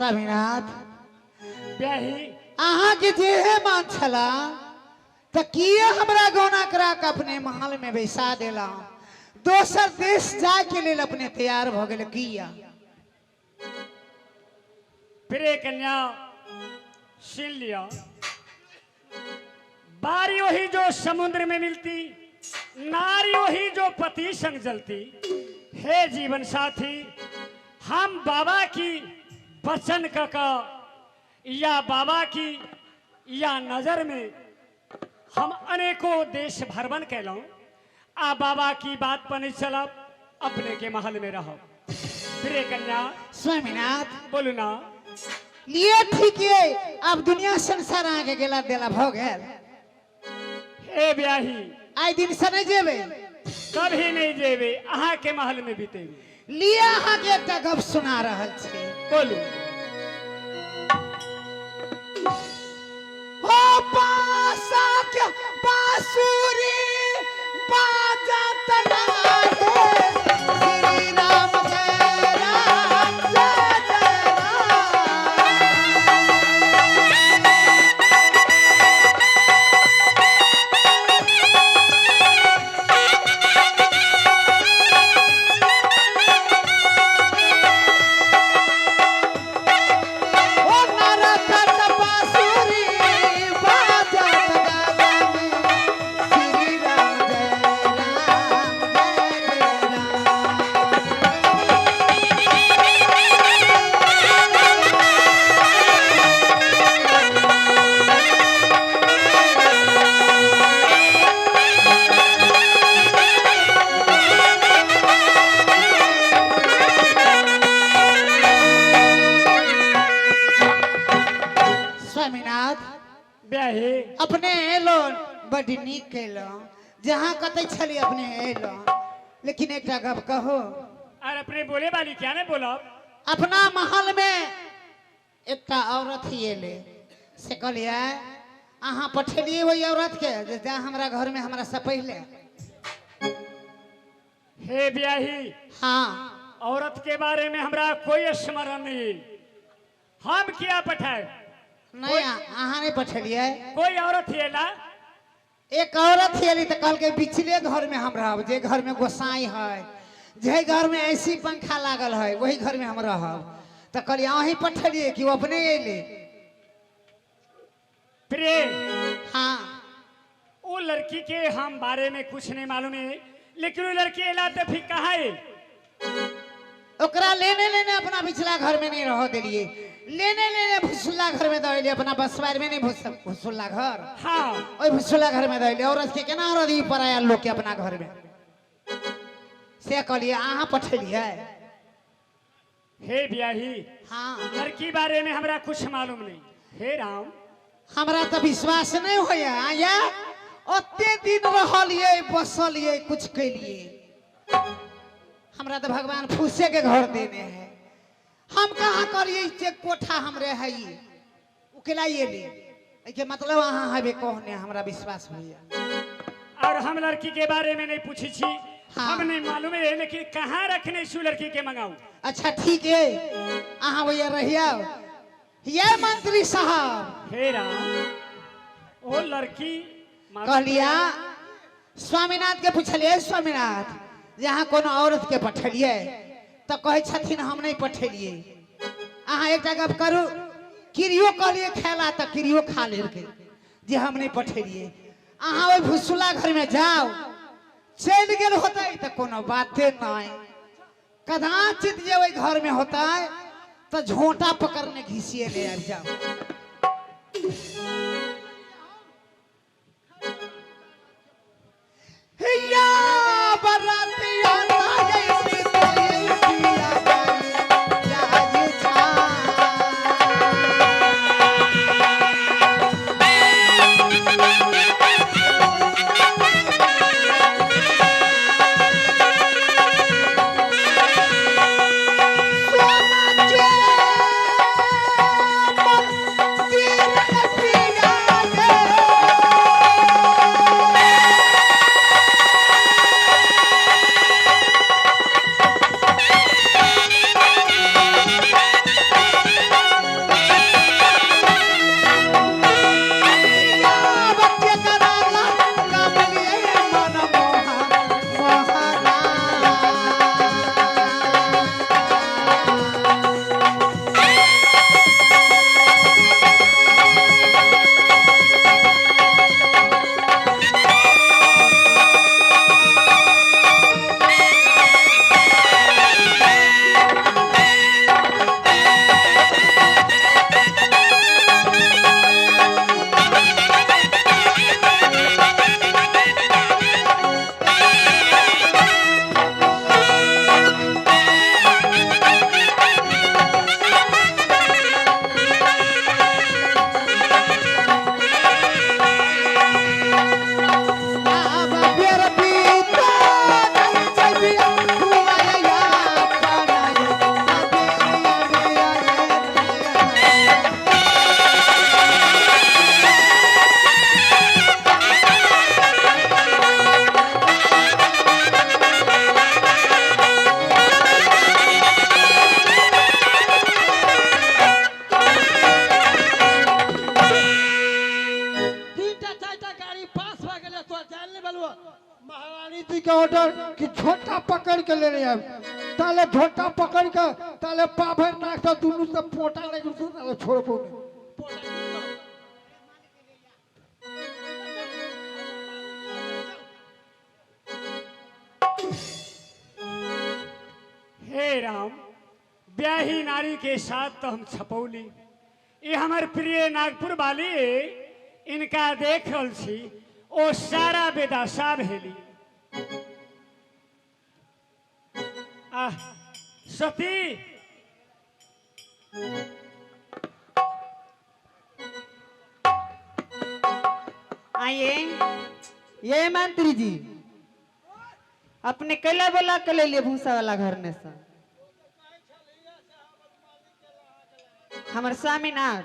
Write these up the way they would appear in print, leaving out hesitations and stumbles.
स्वामीनाथ ब्याही अहाँ के जेहे मान छला त किए हमरा गौना करा के अपने महल में बैसा देला दोसर देश जाए के लेल अपने तैयार भ गेल किया प्रिय कन्या सुन लिया बारी वही जो समुद्र में मिलती नारी वही जो पति संग जलती। हे जीवन साथी हम बाबा की वचन का या बाबा की या नजर में हम अनेकों देश भरवन कैलों आ बाबा की बात पर नहीं चला अपने के महल में रहो। प्रिय कन्या स्वामीनाथ बोलू ना लिए ठीक है अब दुनिया संसार आगे गेला देला भ गेल हे ब्याही आई दिन से नहीं जेबे कभी नहीं जेबे अहाँ के महल में बीतेबे। लिए अहाँ के एकटा गप सुना रहल छी बोलू हो पासा के बांसुरी बाजत लागे श्री राम जय राम जय जय राम ओ नरकट बांसुरी बाजत लागे श्री राम जय राम जय जय राम स्वामीनाथ ब्याही अपने एलो बड़ी नीक कैलो जहाँ कतई छली अपने एलो लेकिन एक गप कहो और अपने बोले वाली क्या ने बोला अपना महल में एकटा औरत ही एले से कहलिए अहाँ पठेलिए वही औरत के जे जा हमरा घर में हमरा से पहले हे ब्याही हाँ औरत के बारे में हमरा कोई स्मरण नहीं हम क्या पठाए नहीं अहाँ नहीं पठेलिए कोई औरत ही ना एक औरत ही एली तो कहल के पिछले घर में हम रहब जे घर में गोसाई है जे घर में ऐसी पंखा लागल है वही घर में हम रहब तो कहलिए अहीं पठेलिए कि वो अपने एले प्रिय हाँ वो लड़की के हम बारे में कुछ नहीं मालूम है लेकिन वो लड़की एला तो फिर कहाँ है ओकरा लेने लेने अपना पिछला घर में नहीं रह दिलिए लेने लेने भुसुल्ला घर में दौड़े अपना बसवार में नहीं भुसुल्ला घर हाँ ओई भुसुल्ला घर में दौड़े औरत के केना रही पराया लोग के अपना घर में से कहलिए अहाँ पठेलिए हे ब्याही हाँ लड़की बारे में हमरा कुछ मालूम नहीं। हे राम हमरा तो विश्वास नहीं होया आया ओते दिन रहलिए बसलिए कुछ कैलिए हमरा तो भगवान फूसे के घर देने हैं हम कहाँ करिए चेक कोठा हमरे है ये उकेलाइए ले के मतलब अहाँ हबे कहने हमरा विश्वास होया और हम लड़की के बारे में नहीं पूछी छी हाँ। हम नहीं मालूम है लेकिन कहाँ रखने सु लड़की के मंगाऊ। अच्छा ठीक है अहाँ भैया रहिया ये मंत्री साहब हे राम वो लड़की कहलिया स्वामीनाथ के पूछलिए स्वामीनाथ जहाँ कोनो औरत के पठेलिए तो कहे छथिन हम नहीं पठेलिए अहाँ एक गप करू किरियो कहलिए खेला तो किरियो खा ले के जे हम नहीं पठेलिए अहाँ वही भुसुला घर में जाओ चल गेल होते तो कोनो बाते नहीं कदाचित जे वही घर में होता है तो झोंटा पकड़ने घिसिए ले आ जाओ या बरातिया लागे सीताई पिया गाई जाजी छा सोना के मन तीर पिया के ले ले ताले झोटा पकड़ के ताले पाभर नाक तो दोनों से पोटा लगे तो ताले छोड़ को हे राम, ब्याही नारी के साथ तो हम छपौली, ये हमार प्रिय नागपुर वाली इनका देख रहल छी ओ सारा बेदासा भेली। सती आइए, ये मंत्री जी अपने कैला बोला के ले लिए भूसा वाला घर में से हमारे स्वामीनाथ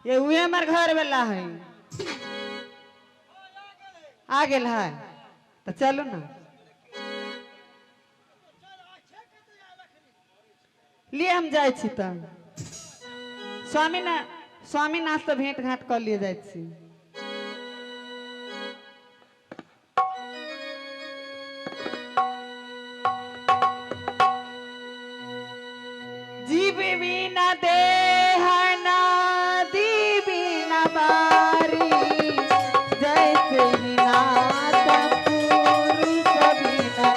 ये हुए हमारे घर वाला है आ गेल है तो चलो ना लिए हम जाए छी त स्वामीनाथ से भेंट घाट कर लिए जाए छी। जीव बिना देह नादी बिना बारी जैसे विनाथ पुरुष बिना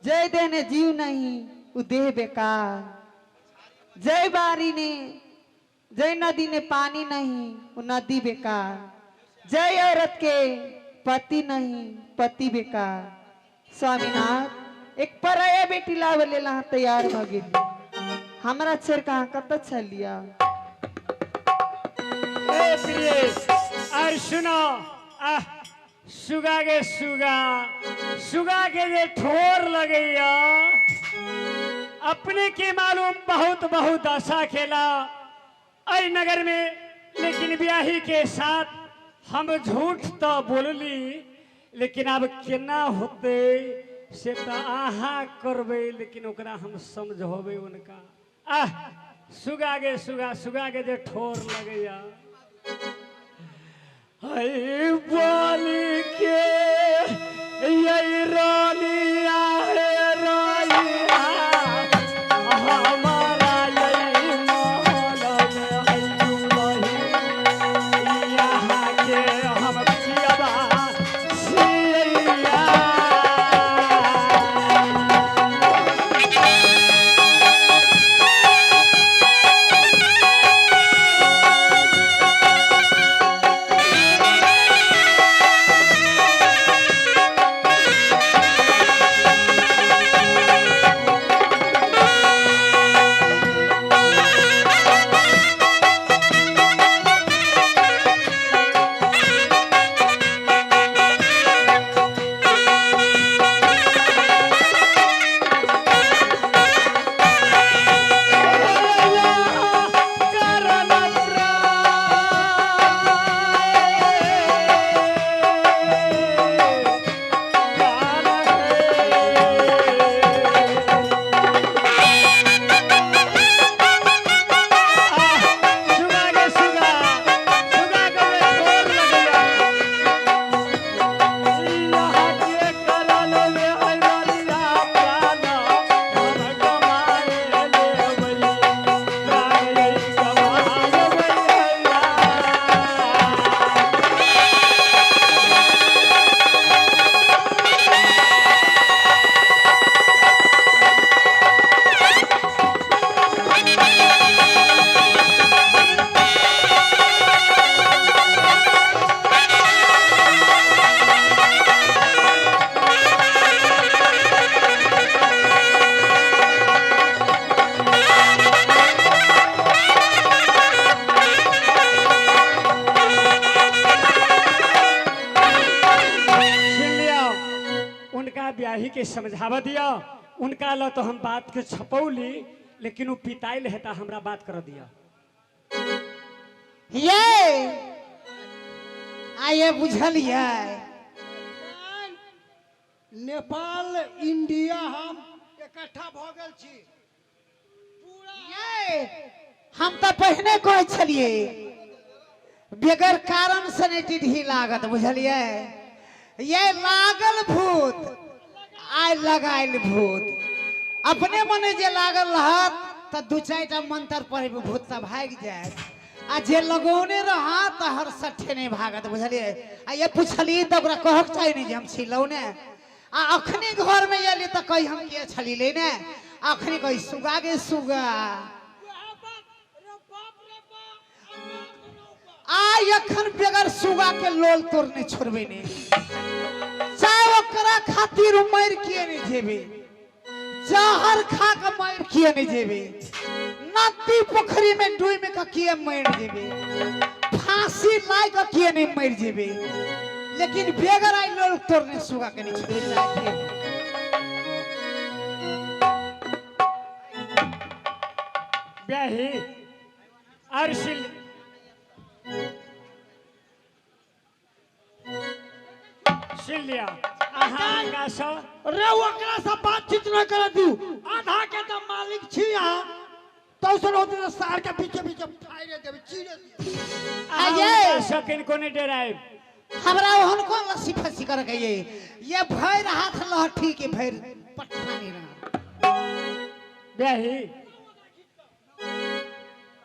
जय देने जीव नहीं उ देह बेकार, जय बारी ने जय नदी ने पानी नहीं वो नदी बेकार, जय औरत के पति नहीं पति बेकार। स्वामीनाथ एक पराया बेटी लावे ला तैयार भ गेली हमरा अक्षर कहाँ कत छलिया। ए प्रिय और सुनो सुगा के सुगा के जे ठोर लगैया अपने के मालूम बहुत बहुत आशा खेला अय नगर में, लेकिन ब्याही के साथ हम झूठ तो बोलली, लेकिन अब केना होते से तो आहा करबे, लेकिन ओकरा हम समझोबे उनका। सुगा के जे ठोर लगैया हई बोली के यही रोलिया है रोलिया हमारा यही मोहल्ला में हई दुलही यहाँ के हम पियबा सिया। के समझावा दिया उनका लो तो हम बात के छपौली लेकिन वो पिताइल है हमरा बात कर दिया ये आये बुझलिए नेपाल इंडिया हम इकट्ठा भ गेल छी ये हम तो पहने कहे छलिए बेगर कारण से नहीं टिढ़ी लागत बुझलिए ये लागल भूत आय लगाइल भूत अपने मने जे लागल रहत तो दू चारिटा मंत्र पढ़े भूत तो भाग जाए आ जे लगौने रहा तो हर सठे नहीं भागत बुझलिए आ ये पूछलिए तो ओकरा कहक चाहिए नहीं जे हम छिलौने आ अखनी घर में एली तो कही हम के छली लेने अखनी कही सुगा गे सुगा आई अखन बेगर सुगा के लोल तोड़ नहीं छोड़बे ने चाहे ओकरा खातिर मर किए नहीं जेबे जहर खा के मर किए नहीं जेबे नदी पोखरी में डूब के किए मर जेबे फांसी लाई के किए नहीं मर जेबे लेकिन बेगर आई लोल तोड़ने सुगा के नहीं छोड़बे ब्याही अर्शिल सिलिया आहा सो रे ओकरा से बातचीत न कर दू आधा के तो मालिक छी यहाँ तो सुन होते सार के पीछे पीछे फाड़ देबे चीरे दिए आये सकिन कोने डराए हमरा ओहन को लस्सी फसी कर के ये भैर हाथ लहठी के भैर पटना नहीं रहा ब्याही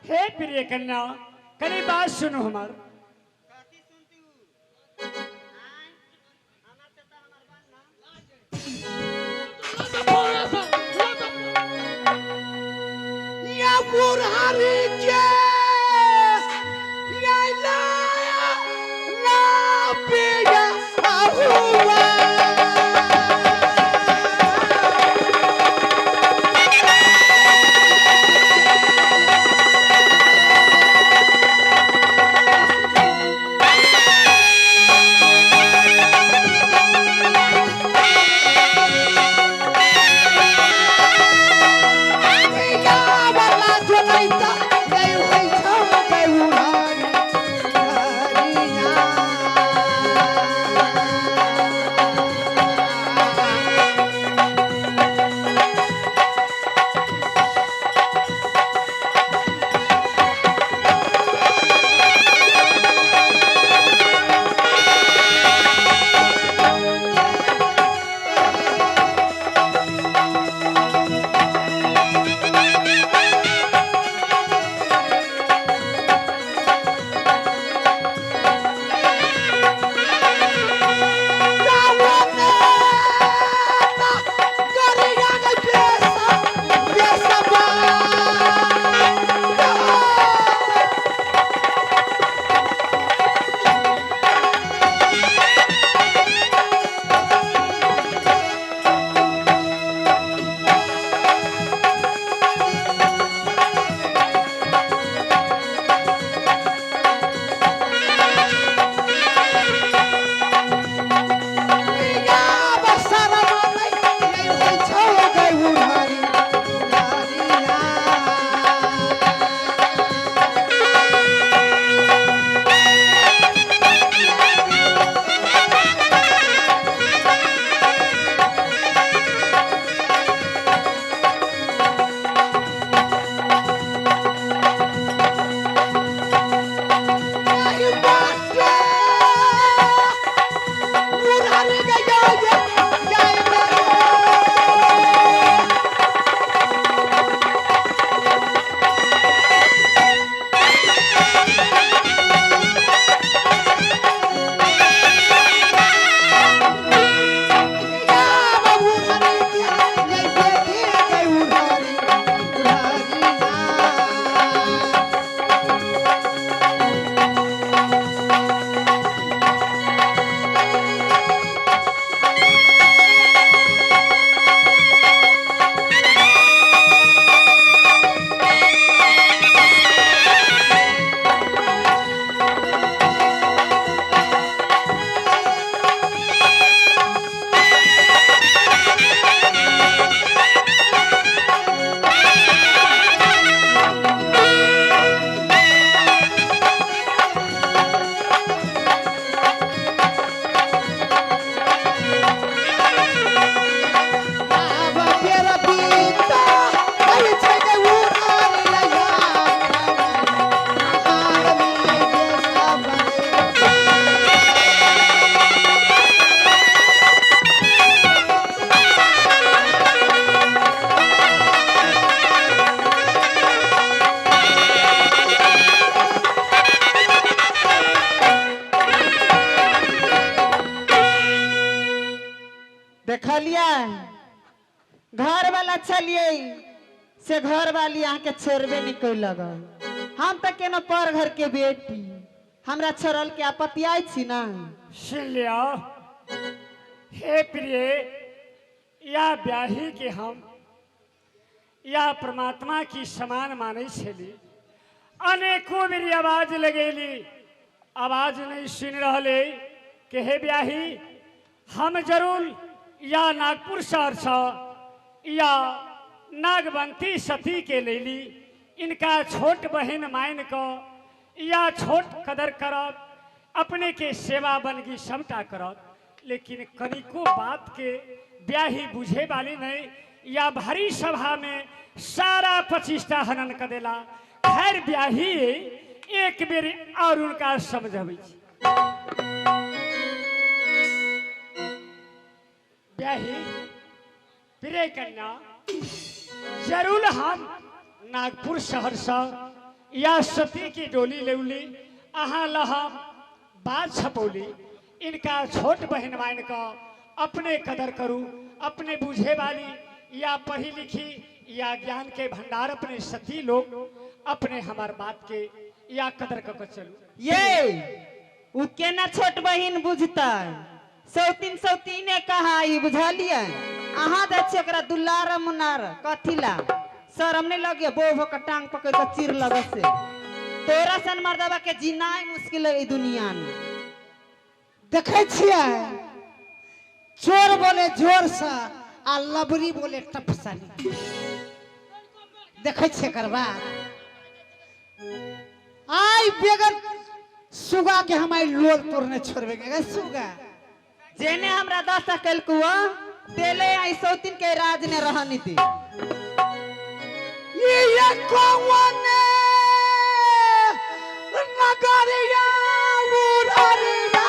हे प्रिय कन्या कनी बात सुनो हमार या बुढ़ारी के या ला पिया हुआ घर वाला चलिए से घर वाली यहाँ के छोड़बे नहीं कोई लगा। हम तो केनो पर घर के बेटी हमरा छोड़ल के आपत्ति आई छी ना। सुन लिया हे प्रिय, या ब्याही के हम या परमात्मा की समान माने छली। अनेकों मेरी आवाज लगेली, आवाज नहीं सुन रहे कि हे ब्याही हम जरूर या नागपुर शहर से या नागवंती सती के लेली इनका छोट बहन माइन को या छोट कदर करब, अपने के सेवा बनगी समता करब, लेकिन कनिको बात के ब्याही बुझे वाली नहीं। या भारी सभा में सारा प्रतिष्ठा हनन कर देला। खैर ब्याही एक बेर और उनका समझावे ब्याही प्रिय कन्या, जरूर हम नागपुर शहर से या सती की डोली लेवली अहाँ लहा बात छपौली। इनका छोट बहन मान का अपने कदर करूं, अपने बुझे वाली या पढ़ी लिखी या ज्ञान के भंडार अपने सती लोग अपने हमार बात के या कदर कर चलू। ये उ केना छोट बहिन बुझता सौतीने कहा ई बुझलिए। अहाँ दे छै एकरा दुलार मुनार कथिला शरम नहीं लगे बोभ का टांग पकड़ के चीर लगे से। तोरा सन मर्दबा के जीनाई मुश्किल है ई दुनिया में। देखे छिए चोर बोले जोर से आ लबरी बोले टपसनी। देखे छिए कर बात आई बेगर सुगा के हमारी लोल तोड़ने छोड़बेंगे। सुगा जेने हमरा 10 कल कुआ देले आई सौतीन के राज ने रहनी थी। ये कौन नगरिया उड़रिया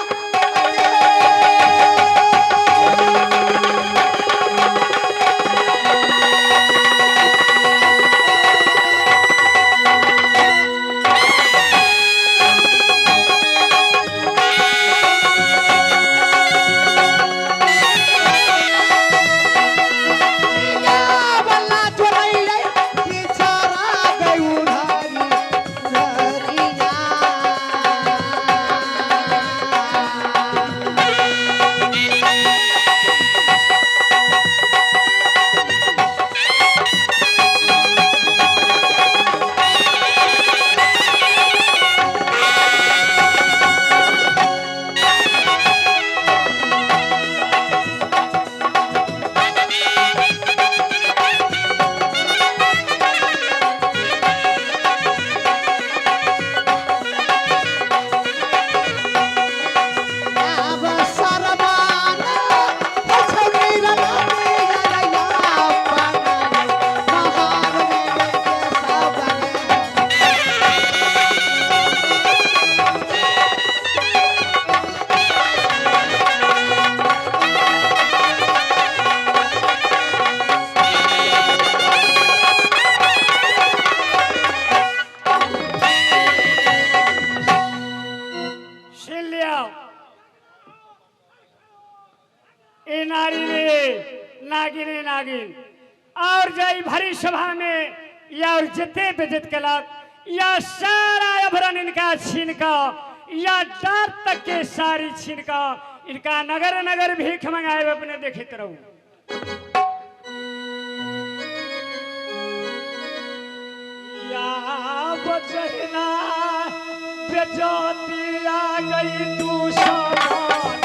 नागिन नागिन और जय भरी सभा में या और जते बेजत कलक या सारा अभरण इनका छीन का या डार तक के सारी छीन का इनका नगर नगर भीख मंगाए अपने देखते रहूं। या बचना बेजती आ गई तू समान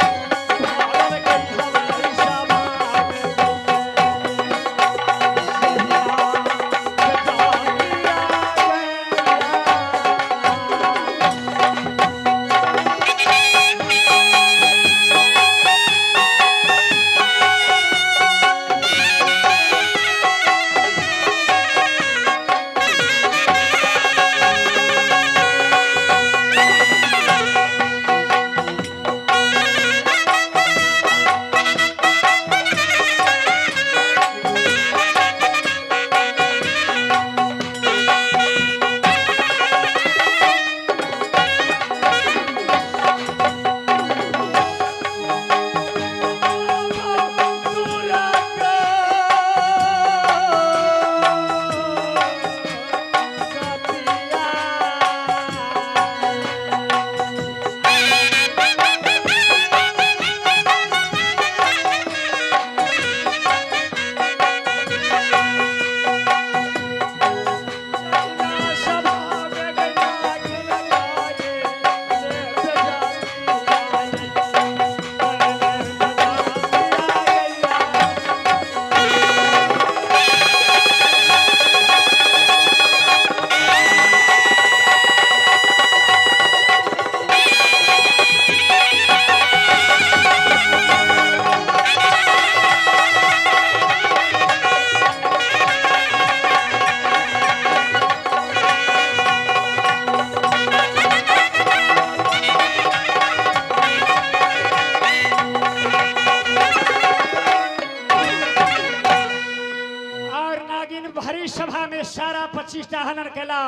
प्रतिष्ठा हनन कैला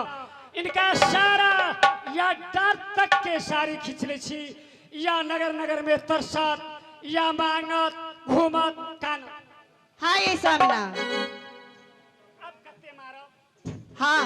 इनका सारा या डर तक के सारी खिंचले छी या नगर नगर में तरसत या मांगत घूमत कान हाँ ये स्वामीनाथ अब कत्ते मारो हाँ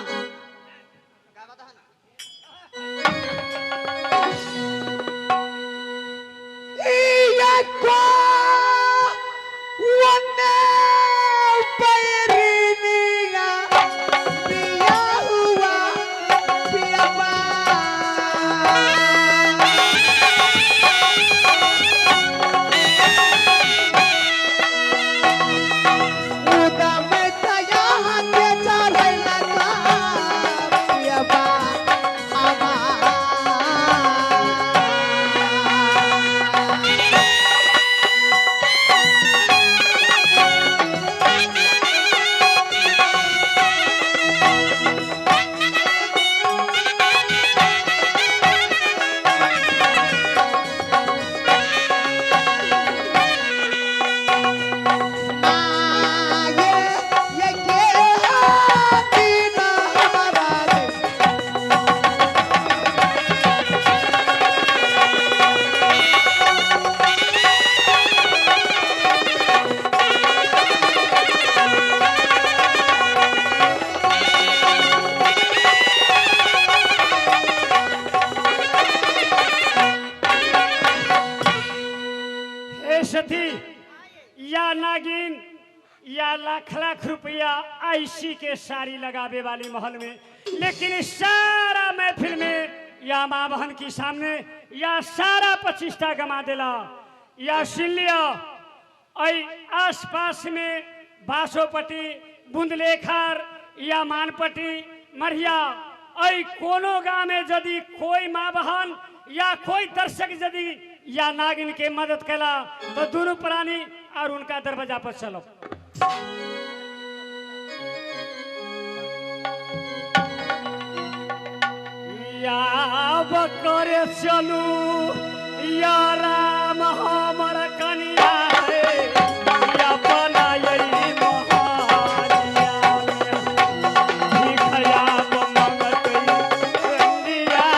सती या नागिन या लाख लाख रुपया ऐसी के साड़ी लगावे वाली महल में लेकिन इस सारा महफिल में या माँ बहन की सामने या सारा प्रतिष्ठा गमा देला या सुन लिया आस पास में बासोपट्टी बुंदलेखर या मानपट्टी मरिया कोनो गांव में यदि कोई माँ बहन या कोई दर्शक यदि या नागिन के मदद कैला तो दोनों प्राणी और उनका दरवाजा पर चलो या बकरे चलू या राम हमर कनिया है या बनाई महारिया भिखया मंगत कंडिया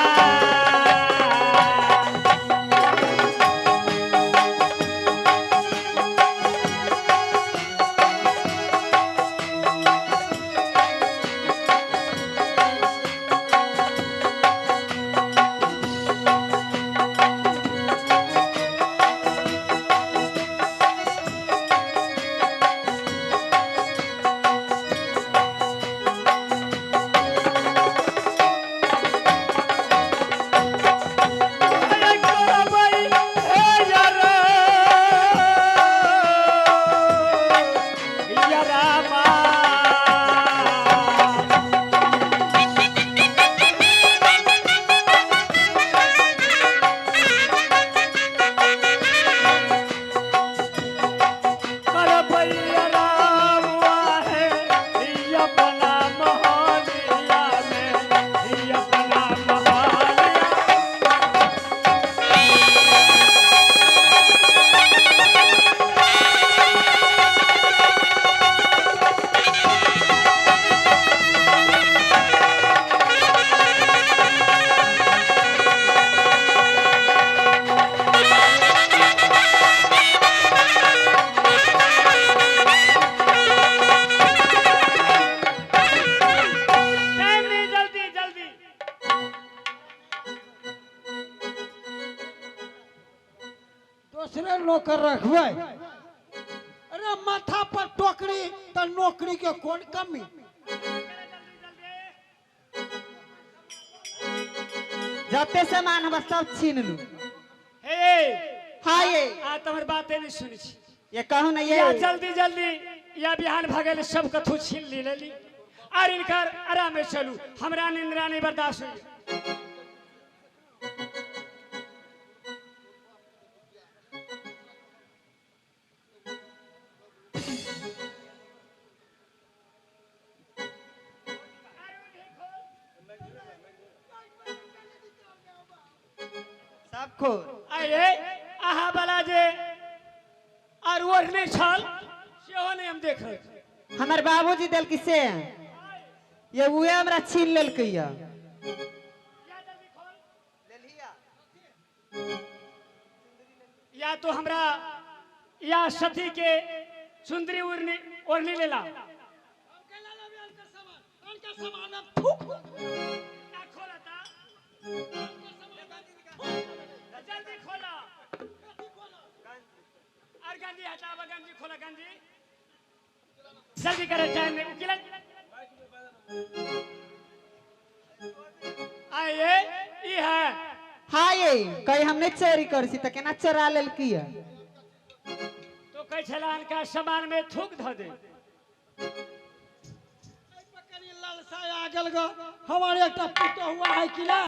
दूसरे नौकर रखबै अरे माथा पर टोकरी तो नौकरी के कौन कमी जते सामान हम सब छीन लू हे हाँ ये आ तुम्हारी बातें नहीं सुनी छी ये कहू ना ये या जल्दी जल्दी या बिहान भगल सब कथू छीन ली और इनकर आराम में चलू हमरा निंद्रा नहीं बर्दाश्त हुई सब खो अरे आहा बला जे और ओढ़ने छल सेहो नहीं हम देख रहे हमार बाबूजी दिल किसे ये उहे हमरा छीन लेलकै या या तो हमरा या सती के चुंदरी उड़नी ओढ़नी लेला खोला था जल्दी खोला और गंजी हटावा गंजी खोला गंजी जल्दी करे टाइम में उकिलन आइए ई है हाँ ये कहीं हमने चोरी कर सी तो केना चोरा लेलकै या तो कह छलान का सामान में थूक ध दे लालसा आ गेल ग हमारे एक पुतो हुआ है कि ना